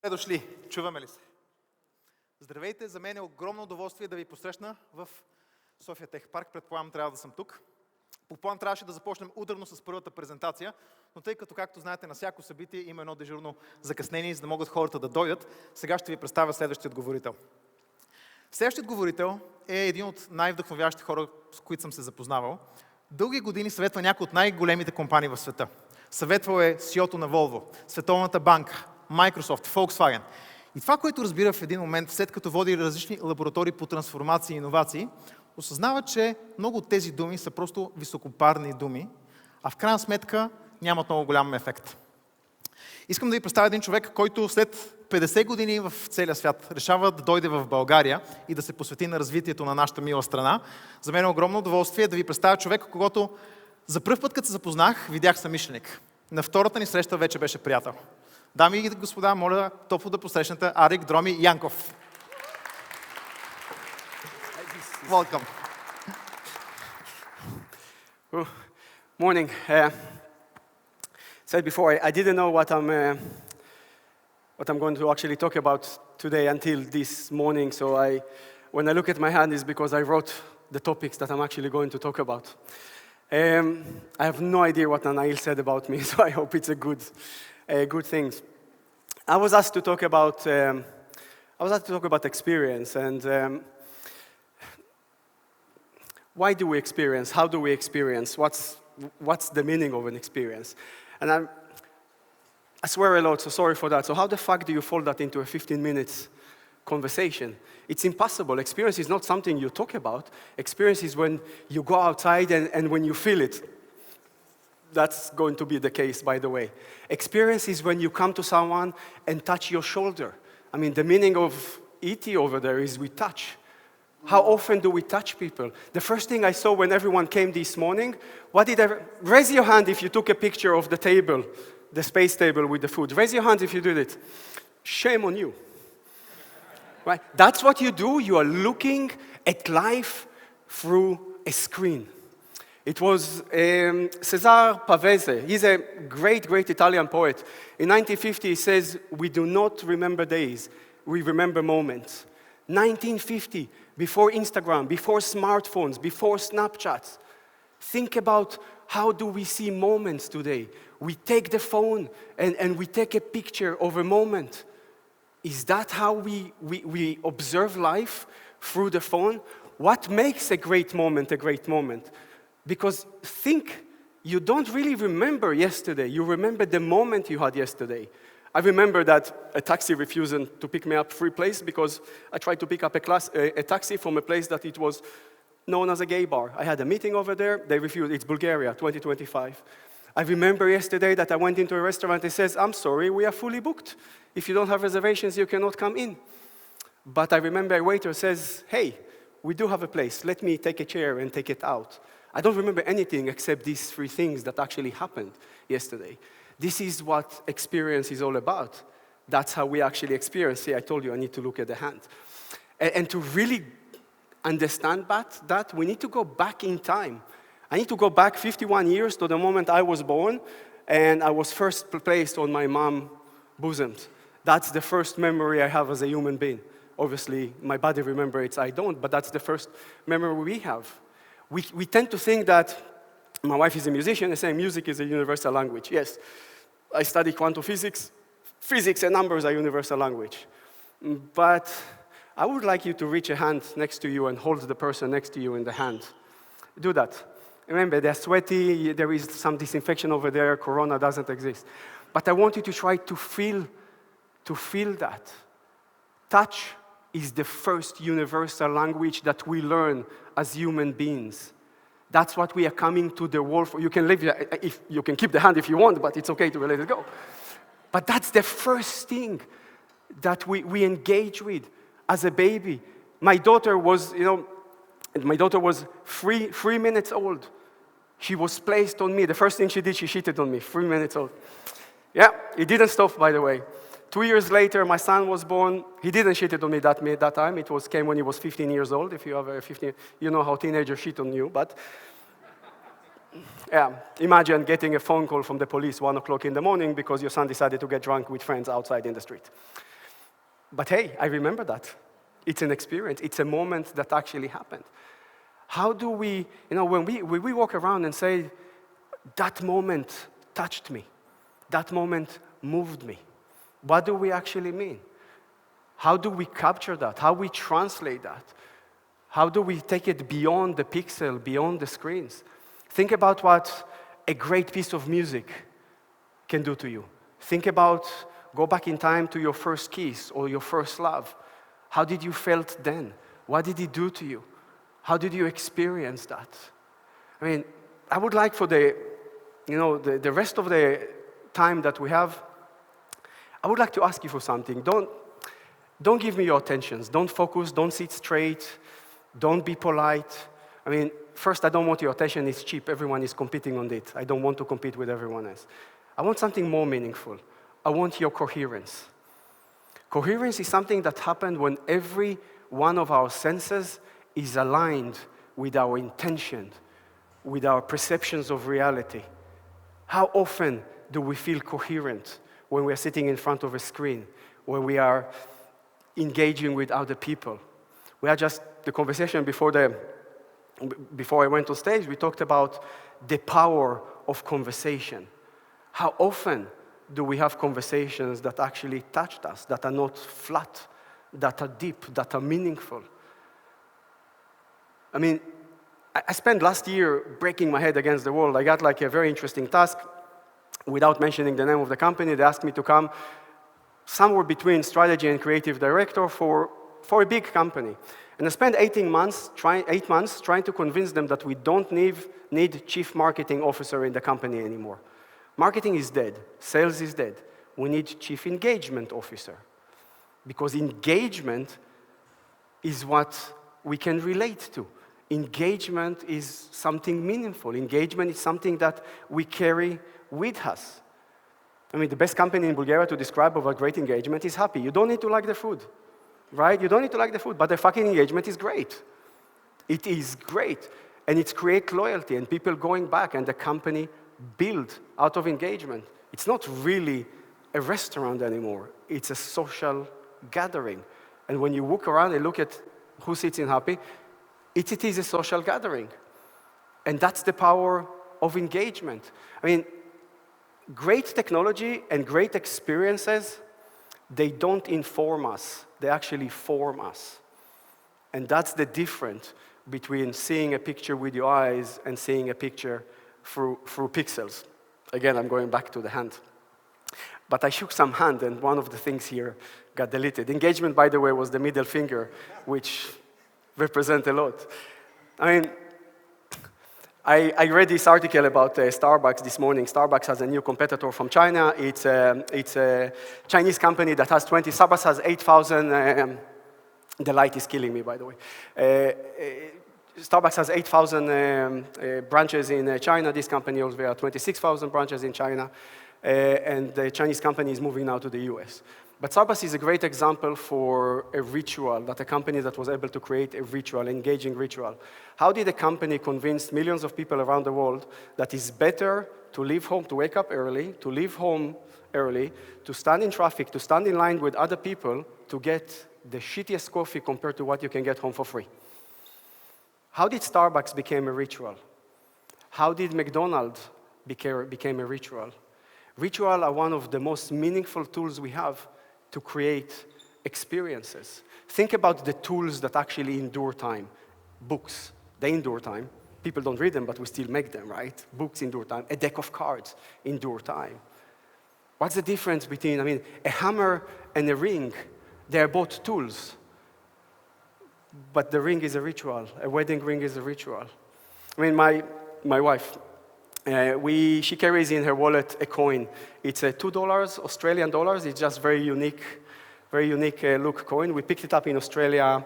Добре дошли, чуваме ли се? Здравейте, за мен е огромно удоволствие да ви посрещна в София Тех Парк. Предполагам, трябва да съм тук. По план трябваше да започнем ударно с първата презентация, но тъй като, както знаете, на всяко събитие има едно дежурно закъснение, за да могат хората да дойдат, сега ще ви представя следващият говорител. Следващият говорител е един от най-вдъхновяващите хора, с които съм се запознавал. Дълги години съветва някои от най-големите компании в света. Съветвал е CEO-то на Volvo, Световната банка, Microsoft, Volkswagen. И това, което разбира в един момент, след като води различни лаборатории по трансформация и иновации, осъзнава, че много от тези думи са просто високопарни думи, а в крайна сметка нямат много голям ефект. Искам да ви представя един човек, който след 50 години в целия свят решава да дойде в България и да се посвети на развитието на нашата мила страна. За мен е огромно удоволствие да ви представя човек, когато за пръв път, като се запознах, видях съмишленик. На втората ни среща вече беше приятел. Дами и господа, моля топло да посрещнете Арик Дроми Янков. Welcome. Morning. Said before, I didn't know what I'm going to actually talk about today until this morning. So when I look at my hand, is because I wrote the topics that I'm actually going to talk about. I have no idea what Nanail said about me, so I hope it's a good thing. I was asked to talk about experience and why do we experience? How do we experience? What's the meaning of an experience? And I swear a lot, so sorry for that. So how the fuck do you fold that into a 15 minutes conversation? It's impossible. Experience is not something you talk about. Experience is when you go outside and when you feel it. That's going to be the case, by the way. Experience is when you come to someone and touch your shoulder. I mean, the meaning of ET over there is we touch. How often do we touch people? The first thing I saw when everyone came this morning, raise your hand if you took a picture of the table, the space table with the food. Raise your hand if you did it. Shame on you. Right? That's what you do. You are looking at life through a screen. It was Cesare Pavese. He's a great, great Italian poet. In 1950, he says, "We do not remember days, we remember moments." 1950, before Instagram, before smartphones, before Snapchats. Think about how do we see moments today. We take the phone and we take a picture of a moment. Is that how we observe life through the phone? What makes a great moment? Because think, you don't really remember yesterday. You remember the moment you had yesterday. I remember that a taxi refused to pick me up free place because I tried to pick up a taxi from a place that it was known as a gay bar. I had a meeting over there. They refused. It's Bulgaria, 2025. I remember yesterday that I went into a restaurant and says, "I'm sorry, we are fully booked. If you don't have reservations, you cannot come in." But I remember a waiter says, "Hey, we do have a place. Let me take a chair and take it out." I don't remember anything except these three things that actually happened yesterday. This is what experience is all about. That's how we actually experience. See, I told you I need to look at the hand. And to really understand that, we need to go back in time. I need to go back 51 years to the moment I was born and I was first placed on my mom's bosom. That's the first memory I have as a human being. Obviously, my body remembers it, I don't, but that's the first memory we have. We tend to think that my wife is a musician and saying music is a universal language. Yes, I study quantum physics. Physics and numbers are universal language. But I would like you to reach a hand next to you and hold the person next to you in the hand. Do that. Remember, they're sweaty, there is some disinfection over there, corona doesn't exist. But I want you to try to feel that. Touch is the first universal language that we learn as human beings. That's what we are coming to the world for. You can leave, if you can keep the hand if you want, but it's okay to let it go. But that's the first thing that we engage with as a baby. My daughter was 3 minutes old. She was placed on me. The first thing she did, she shitted on me, 3 minutes old. Yeah, it didn't stop, by the way. 2 years later, my son was born. He didn't shit on me that time. It came when he was 15 years old. If you have a 15, you know how teenagers shit on you. But yeah, imagine getting a phone call from the police 1 o'clock in the morning because your son decided to get drunk with friends outside in the street. But hey, I remember that. It's an experience. It's a moment that actually happened. How do we, when we walk around and say, that moment touched me, that moment moved me, what do we actually mean? How do we capture that? How do we translate that? How do we take it beyond the pixel, beyond the screens? Think about what a great piece of music can do to you. Think about, go back in time to your first kiss or your first love. How did you felt then? What did it do to you? How did you experience that? I mean, I would like for the rest of the time that we have, I would like to ask you for something. Don't give me your attentions. Don't focus. Don't sit straight. Don't be polite. I mean, first, I don't want your attention. It's cheap. Everyone is competing on it. I don't want to compete with everyone else. I want something more meaningful. I want your coherence. Coherence is something that happens when every one of our senses is aligned with our intention, with our perceptions of reality. How often do we feel coherent when we are sitting in front of a screen, when we are engaging with other people? We had just the conversation before I went on stage, we talked about the power of conversation. How often do we have conversations that actually touched us, that are not flat, that are deep, that are meaningful? I mean, I spent last year breaking my head against the wall. I got like a very interesting task. Without mentioning the name of the company, they asked me to come somewhere between strategy and creative director for a big company. And I spent 8 months trying to convince them that we don't need chief marketing officer in the company anymore. Marketing is dead. Sales is dead. We need chief engagement officer. Because engagement is what we can relate to. Engagement is something meaningful. Engagement is something that we carry with us. I mean, the best company in Bulgaria to describe of a great engagement is happy. You don't need to like the food, right? You don't need to like the food, but the fucking engagement is great. It is great. And it creates loyalty and people going back and the company build out of engagement. It's not really a restaurant anymore. It's a social gathering. And when you walk around and look at who sits in Happy, it is a social gathering. And that's the power of engagement. I mean, great technology and great experiences, they don't inform us. They actually form us. And that's the difference between seeing a picture with your eyes and seeing a picture through pixels. Again, I'm going back to the hand. But I shook some hand, and one of the things here got deleted. Engagement, by the way, was the middle finger, which represents a lot. I mean, I read this article about Starbucks this morning. Starbucks has a new competitor from China. It's a Chinese company that has Starbucks has 8,000, the light is killing me, by the way. Starbucks has 8,000 branches in China. This company also has 26,000 branches in China. And the Chinese company is moving now to the US. But Starbucks is a great example for a ritual, that a company that was able to create a ritual, engaging ritual. How did a company convince millions of people around the world that it's better to leave home, to wake up early, to leave home early, to stand in traffic, to stand in line with other people, to get the shittiest coffee compared to what you can get home for free? How did Starbucks become a ritual? How did McDonald's became a ritual? Ritual are one of the most meaningful tools we have to create experiences. Think about the tools that actually endure time. Books, they endure time. People don't read them, but we still make them, right? Books endure time. A deck of cards endure time. What's the difference between, a hammer and a ring? They are both tools. But the ring is a ritual. A wedding ring is a ritual. My wife, she carries in her wallet a coin. It's a $2 Australian dollars. It's just very unique look coin. We picked it up in Australia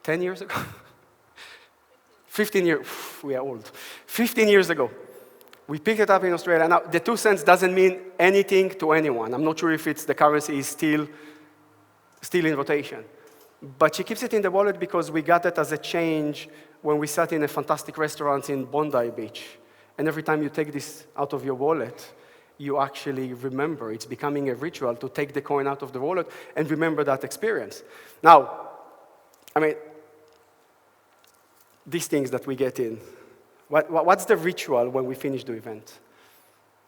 10 years ago. 15 years, we are old. 15 years ago, we picked it up in Australia. Now, the 2 cents doesn't mean anything to anyone. I'm not sure if the currency is still in rotation. But she keeps it in the wallet because we got it as a change when we sat in a fantastic restaurant in Bondi Beach. And every time you take this out of your wallet, you actually remember. It's becoming a ritual to take the coin out of the wallet and remember that experience. Now, I mean, these things that we get in, what's the ritual when we finish the event?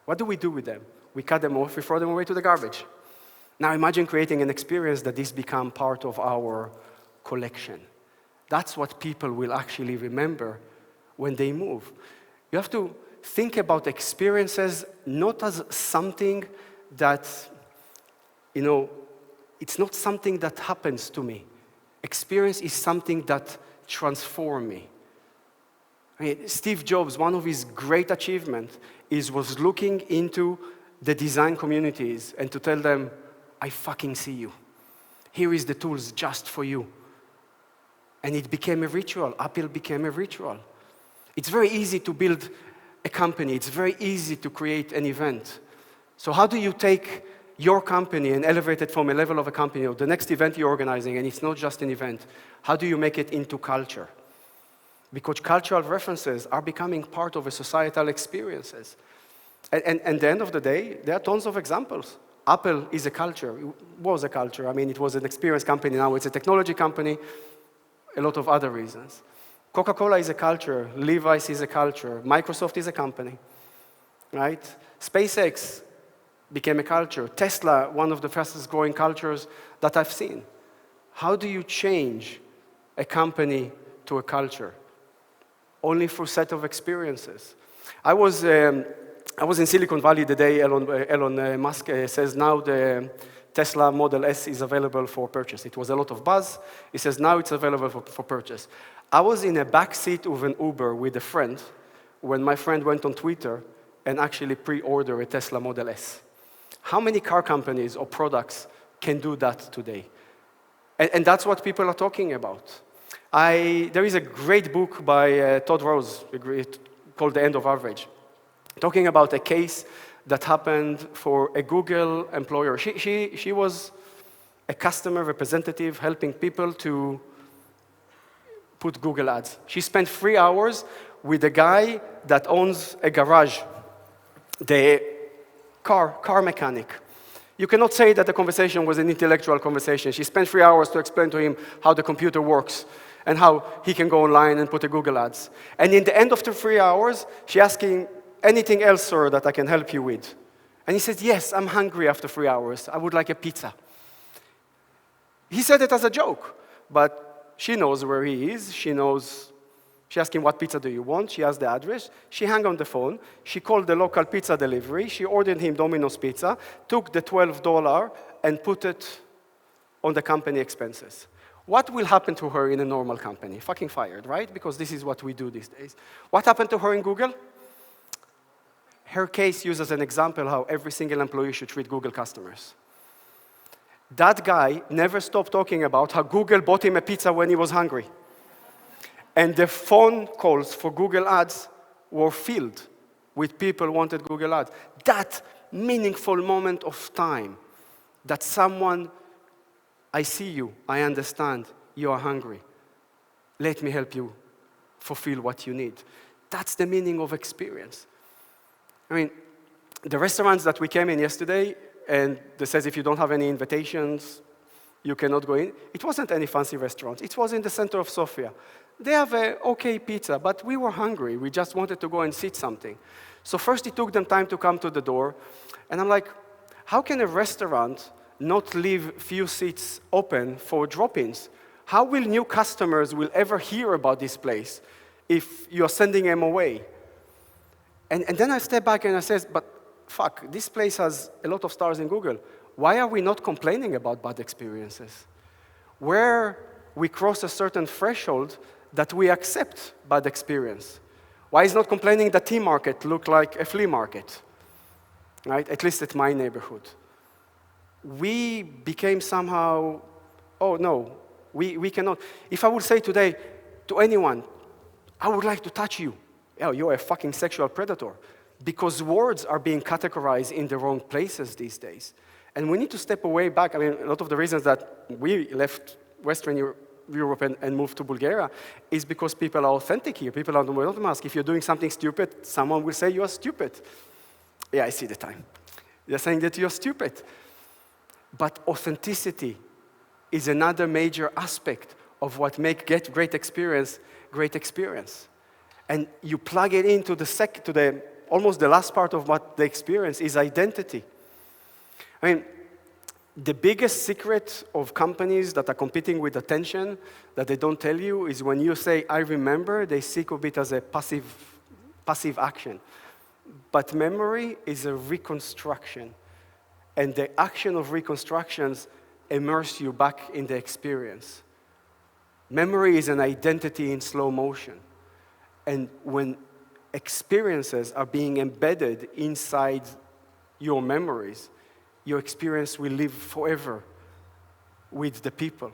What do we do with them? We cut them off, we throw them away to the garbage. Now imagine creating an experience that this become part of our collection. That's what people will actually remember when they move. You have to think about experiences not as something that, it's not something that happens to me. Experience is something that transforms me. I mean, Steve Jobs, one of his great achievements was looking into the design communities and to tell them, I fucking see you. Here is the tools just for you. And it became a ritual. Apple became a ritual. It's very easy to build a company. It's very easy to create an event. So how do you take your company and elevate it from a level of a company or the next event you're organizing, and it's not just an event, how do you make it into culture? Because cultural references are becoming part of a societal experiences. And at the end of the day, there are tons of examples. Apple is a culture, it was a culture. I mean, it was an experience company, now it's a technology company, a lot of other reasons. Coca-Cola is a culture, Levi's is a culture, Microsoft is a company, right? SpaceX became a culture. Tesla, one of the fastest growing cultures that I've seen. How do you change a company to a culture? Only through a set of experiences. I was in Silicon Valley the day Elon Musk says now the Tesla Model S is available for purchase. It was a lot of buzz. He says now it's available for purchase. I was in a back seat of an Uber with a friend when my friend went on Twitter and actually pre-ordered a Tesla Model S. How many car companies or products can do that today? And that's what people are talking about. There is a great book by Todd Rose called The End of Average, talking about a case that happened for a Google employer. She was a customer representative helping people to put Google ads. She spent 3 hours with a guy that owns a garage, the car mechanic. You cannot say that the conversation was an intellectual conversation. She spent 3 hours to explain to him how the computer works and how he can go online and put a Google ads. And in the end of the 3 hours, she asked him, anything else, sir, that I can help you with? And he said, yes, I'm hungry after 3 hours. I would like a pizza. He said it as a joke, but she knows where he is. She asked him, what pizza do you want? She asked the address. She hung on the phone. She called the local pizza delivery. She ordered him Domino's pizza, took the $12 and put it on the company expenses. What will happen to her in a normal company? Fucking fired, right? Because this is what we do these days. What happened to her in Google? Her case uses an example how every single employee should treat Google customers. That guy never stopped talking about how Google bought him a pizza when he was hungry. And the phone calls for Google ads were filled with people who wanted Google ads. That meaningful moment of time that someone, I see you, I understand, you are hungry. Let me help you fulfill what you need. That's the meaning of experience. I mean, the restaurants that we came in yesterday, and they says if you don't have any invitations, you cannot go in. It wasn't any fancy restaurant. It was in the center of Sofia. They have a okay pizza, but we were hungry. We just wanted to go and sit something. So first it took them time to come to the door, and I'm like, how can a restaurant not leave few seats open for drop-ins? How will new customers will ever hear about this place if you're sending them away? And then I step back and I says, but fuck, this place has a lot of stars in Google. Why are we not complaining about bad experiences? Where we cross a certain threshold that we accept bad experience. Why is not complaining that T Market look like a flea market? Right? At least at my neighborhood. We became somehow, oh no, we cannot. If I would say today to anyone, I would like to touch you. Oh, you're a fucking sexual predator. Because words are being categorized in the wrong places these days. And we need to step away back. I mean, a lot of the reasons that we left Western Europe and moved to Bulgaria is because people are authentic here. People are not mask. If you're doing something stupid, someone will say you are stupid. Yeah, I see the time. They're saying that you're stupid. But authenticity is another major aspect of what makes great experience great experience. And you plug it into almost the last part of what the experience is identity. I mean, the biggest secret of companies that are competing with attention that they don't tell you is when you say, I remember, they think of it as a passive action. But memory is a reconstruction. And the action of reconstructions immerse you back in the experience. Memory is an identity in slow motion. And when experiences are being embedded inside your memories, your experience will live forever with the people.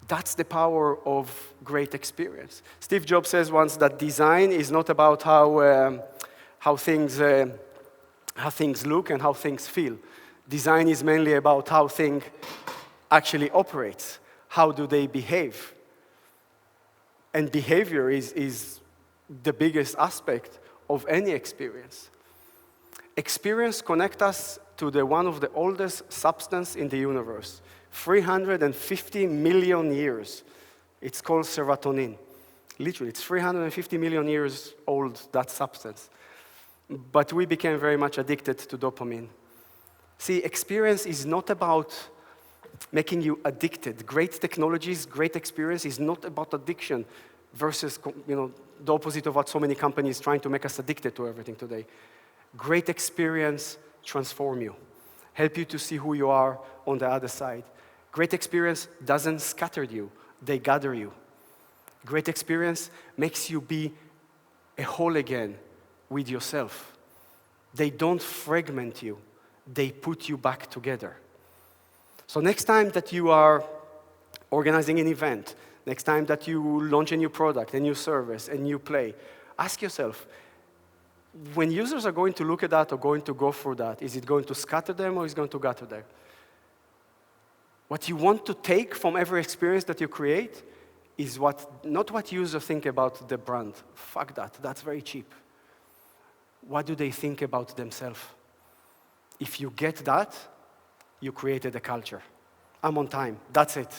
That's the power of great experience. Steve Jobs says once that design is not about how things look and how things feel. Design is mainly about how things actually operate. How do they behave? And behavior is the biggest aspect of any experience. Experience connects us to one of the oldest substances in the universe, 350 million years. It's called serotonin. Literally, it's 350 million years old, that substance. But we became very much addicted to dopamine. See, experience is not about making you addicted. Great technologies, great experience is not about addiction versus, the opposite of what so many companies are trying to make us addicted to everything today. Great experience transform you, help you to see who you are on the other side. Great experience doesn't scatter you, they gather you. Great experience makes you be a whole again with yourself. They don't fragment you, they put you back together. So next time that you are organizing an event, next time that you launch a new product, a new service, a new play, ask yourself, when users are going to look at that or going to go through that, is it going to scatter them or is it going to gather them? What you want to take from every experience that you create is not what users think about the brand. Fuck that, that's very cheap. What do they think about themselves? If you get that, you created a culture. I'm on time, that's it.